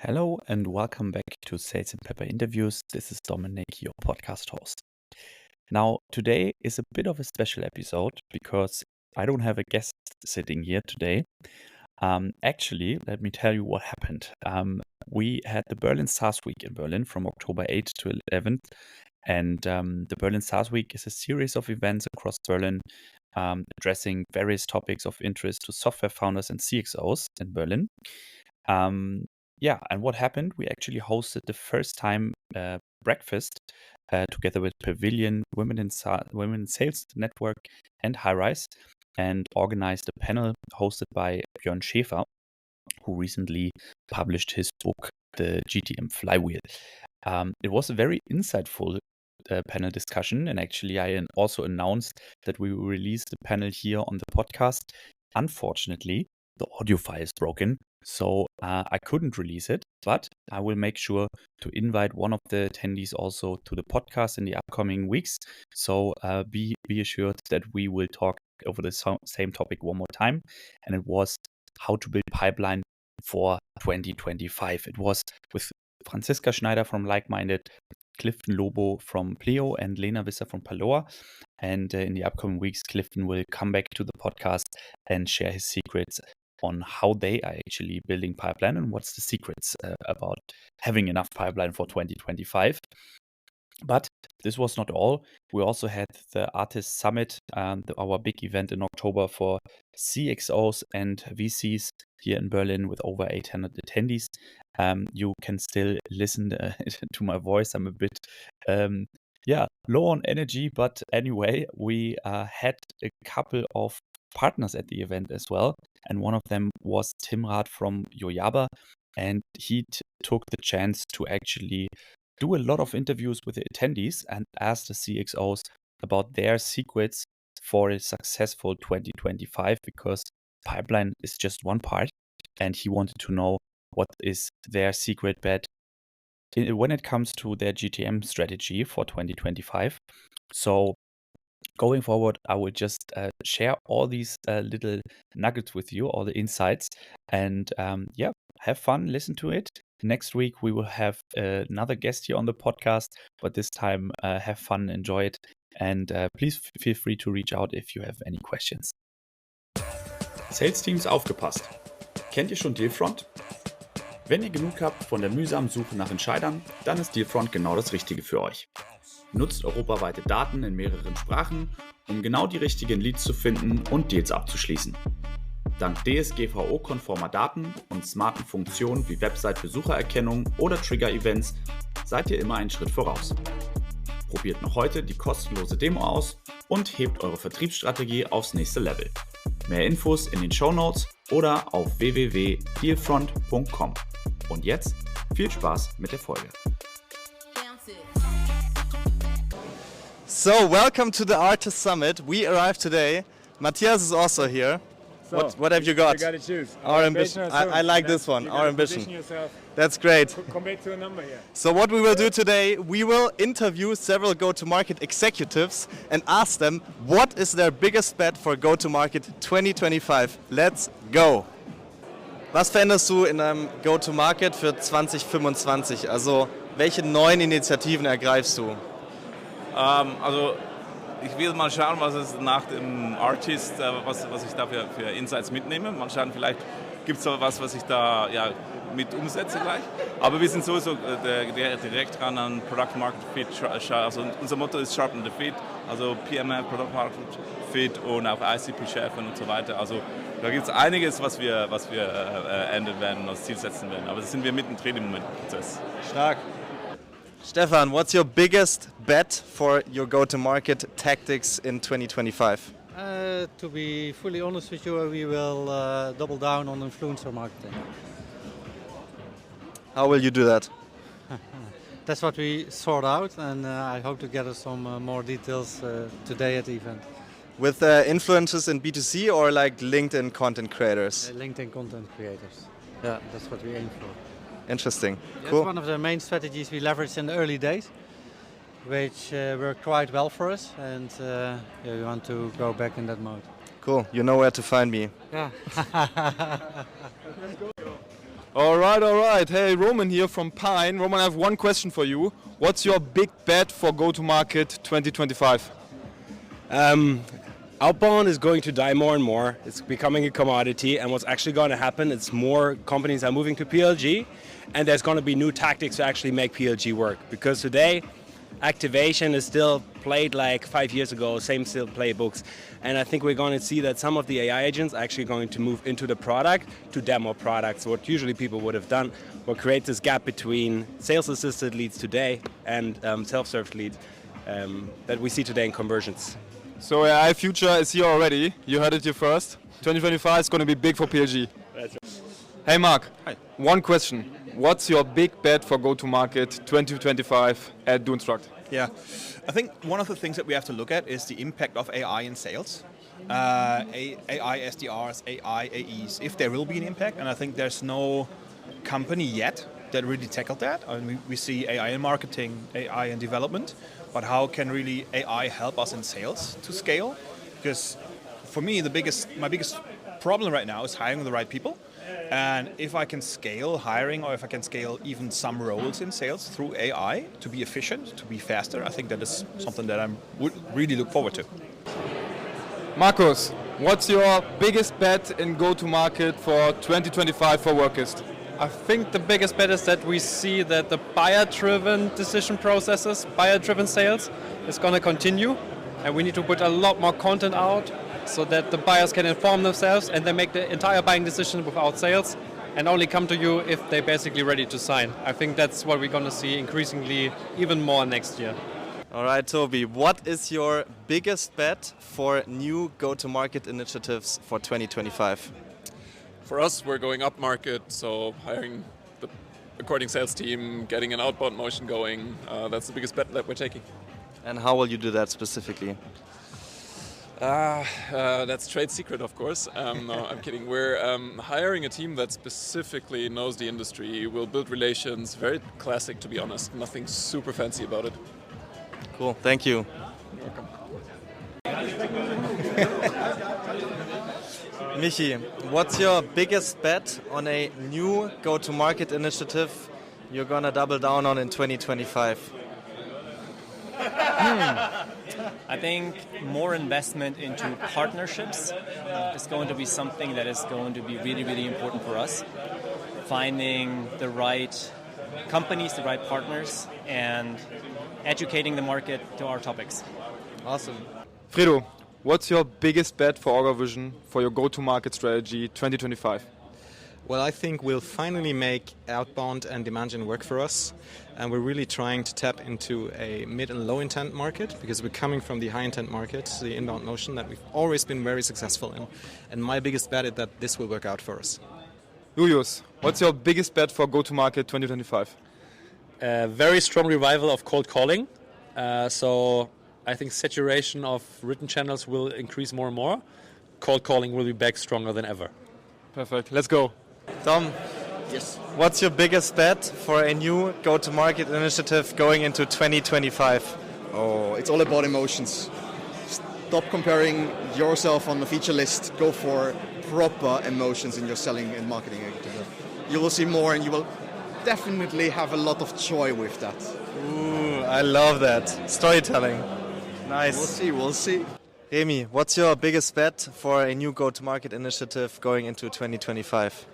Hello and welcome back to Sales and Pepper Interviews. This is Dominic, your podcast host. Now, today is a bit of a special episode because I don't have a guest sitting here today. Actually, let me tell you what happened. We had the Berlin SaaS Week in Berlin from October 8th to 11th. And the Berlin SaaS Week is a series of events across Berlin addressing various topics of interest to software founders and CXOs in Berlin. And what happened? We actually hosted the first time breakfast together with Pavilion, Women in Sales Network, and Highrise, and organized a panel hosted by Björn Schäfer, who recently published his book, The GTM Flywheel. It was a very insightful panel discussion, and actually I also announced that we will release the panel here on the podcast. Unfortunately, the audio file is broken, so I couldn't release it, but I will make sure to invite one of the attendees also to the podcast in the upcoming weeks. So be assured that we will talk over the same topic one more time, and it was how to build pipeline for 2025. It was with Franziska Schneider from Like-Minded, Clifton Lobo from Pleo, and Lena Visser from Paloa. And in the upcoming weeks, Clifton will come back to the podcast and share his secrets on how they are actually building pipeline and what's the secrets about having enough pipeline for 2025. But this was not all. We also had the ARRtist Summit, our big event in October for CXOs and VCs here in Berlin with over 800 attendees. You can still listen to my voice. I'm a bit low on energy, but anyway, we had a couple of partners at the event as well, and one of them was Tim Rath from Yoyaba, and he took the chance to actually do a lot of interviews with the attendees and ask the CXOs about their secrets for a successful 2025, because pipeline is just one part, and he wanted to know what is their secret bet when it comes to their GTM strategy for 2025. So going forward, I will just share all these little nuggets with you, all the insights, and have fun, listen to it. Next week, we will have another guest here on the podcast, but this time have fun, enjoy it, and please feel free to reach out if you have any questions. Sales Teams aufgepasst. Kennt ihr schon Dealfront? Wenn ihr genug habt von der mühsamen Suche nach Entscheidern, dann ist Dealfront genau das Richtige für euch. Nutzt europaweite Daten in mehreren Sprachen, um genau die richtigen Leads zu finden und Deals abzuschließen. Dank DSGVO-konformer Daten und smarten Funktionen wie Website-Besuchererkennung oder Trigger-Events seid ihr immer einen Schritt voraus. Probiert noch heute die kostenlose Demo aus und hebt eure Vertriebsstrategie aufs nächste Level. Mehr Infos in den Shownotes oder auf www.dealfront.com. Und jetzt viel Spaß mit der Folge. So, welcome to the ARRtist Summit. We arrived today. Matthias is also here. So, what have you got? You got to choose. Our ambition. I like this one. Our ambition. That's great. Come back to a number here. So what we will do today, we will interview several go-to-market executives and ask them what is their biggest bet for go-to-market 2025. Let's go. Was veränderst du in einem Go-to-Market für 2025? Also welche neuen Initiativen ergreifst du? Also ich will mal schauen, was es nach dem ARRtist, was ich da für Insights mitnehme. Mal schauen, vielleicht gibt es da was ich da mit umsetze gleich. Aber wir sind sowieso direkt dran an Product Market Fit. Also unser Motto ist Sharpen the Fit, also PMF, Product Market Fit und auch ICP schärfen und so weiter. Also da gibt es einiges, was wir ändern werden, als Ziel setzen werden. Aber da sind wir mittendrin im Moment im Prozess. Stark. Stefan, what's your biggest bet for your go-to-market tactics in 2025? To be fully honest with you, we will double down on influencer marketing. How will you do that? That's what we sort out, and I hope to gather some more details today at the event. With influencers in B2C or like LinkedIn content creators? LinkedIn content creators. Yeah, that's what we aim for. Interesting. That's Cool. one of the main strategies we leveraged in the early days, which worked quite well for us, and we want to go back in that mode. Cool. You know where to find me. Yeah. All right. Hey, Roman here from Pyne. Roman, I have one question for you. What's your big bet for go-to-market 2025? Outbound is going to die more and more. It's becoming a commodity, and what's actually going to happen is more companies are moving to PLG, and there's going to be new tactics to actually make PLG work. Because today, activation is still played like 5 years ago, same still playbooks. And I think we're going to see that some of the AI agents are actually going to move into the product to demo products, what usually people would have done, or create this gap between sales-assisted leads today and self-serve leads that we see today in conversions. So AI future is here already. You heard it here first. 2025 is going to be big for PLG. That's right. Hey Mark, Hi. one question. What's your big bet for go-to-market 2025 at DoInstruct? Yeah, I think one of the things that we have to look at is the impact of AI in sales. AI SDRs, AI AEs, if there will be an impact, and I think there's no company yet that really tackled that. I mean, we see AI in marketing, AI in development, but how can really AI help us in sales to scale? Because for me, my biggest problem right now is hiring the right people. And if I can scale hiring, or if I can scale even some roles in sales through AI to be efficient, to be faster, I think that is something that I would really look forward to. Markus, what's your biggest bet in go-to-market for 2025 for Workist? I think the biggest bet is that we see that the buyer-driven decision processes, buyer-driven sales is going to continue, and we need to put a lot more content out so that the buyers can inform themselves and they make the entire buying decision without sales and only come to you if they're basically ready to sign. I think that's what we're going to see increasingly even more next year. All right, Toby, what is your biggest bet for new go-to-market initiatives for 2025? For us, we're going up market, so hiring the according sales team, getting an outbound motion going. That's the biggest bet that we're taking. And how will you do that specifically? That's trade secret, of course. No, I'm kidding. We're hiring a team that specifically knows the industry, will build relations. Very classic, to be honest. Nothing super fancy about it. Cool, thank you. You're welcome. Michi, what's your biggest bet on a new go-to-market initiative you're gonna double down on in 2025? I think more investment into partnerships is going to be something that is going to be really, really important for us. Finding the right companies, the right partners, and educating the market to our topics. Awesome. Fredo, what's your biggest bet for OrgaVision for your go-to-market strategy 2025? Well, I think we'll finally make outbound and demand gen work for us. And we're really trying to tap into a mid and low intent market because we're coming from the high intent market, the inbound motion that we've always been very successful in. And my biggest bet is that this will work out for us. Julius, what's your biggest bet for go-to-market 2025? Very strong revival of cold calling. So I think saturation of written channels will increase more and more. Cold calling will be back stronger than ever. Perfect. Let's go. Tom, Yes. what's your biggest bet for a new go-to-market initiative going into 2025? Oh, it's all about emotions. Stop comparing yourself on the feature list. Go for proper emotions in your selling and marketing activity. You will see more, and you will definitely have a lot of joy with that. Ooh, I love that. Storytelling. Nice. We'll see. Remy, what's your biggest bet for a new go-to-market initiative going into 2025?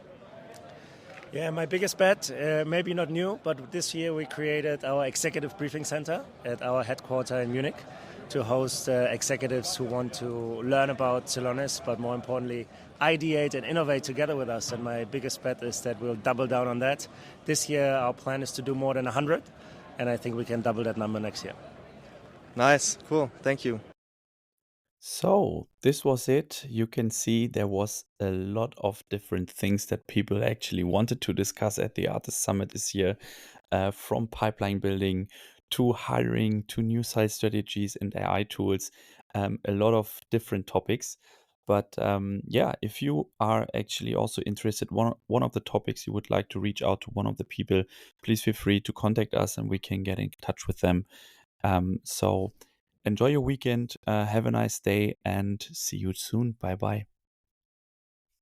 Yeah, my biggest bet, maybe not new, but this year we created our Executive Briefing Center at our headquarters in Munich to host executives who want to learn about Celonis, but more importantly, ideate and innovate together with us. And my biggest bet is that we'll double down on that. This year our plan is to do more than 100, and I think we can double that number next year. Nice, cool, thank you. So this was it. You can see there was a lot of different things that people actually wanted to discuss at the ARRtist Summit this year, from pipeline building to hiring to new sales strategies and AI tools, a lot of different topics. But yeah, if you are actually also interested one of the topics you would like to reach out to one of the people, please feel free to contact us and we can get in touch with them. So enjoy your weekend, have a nice day, and see you soon. Bye bye.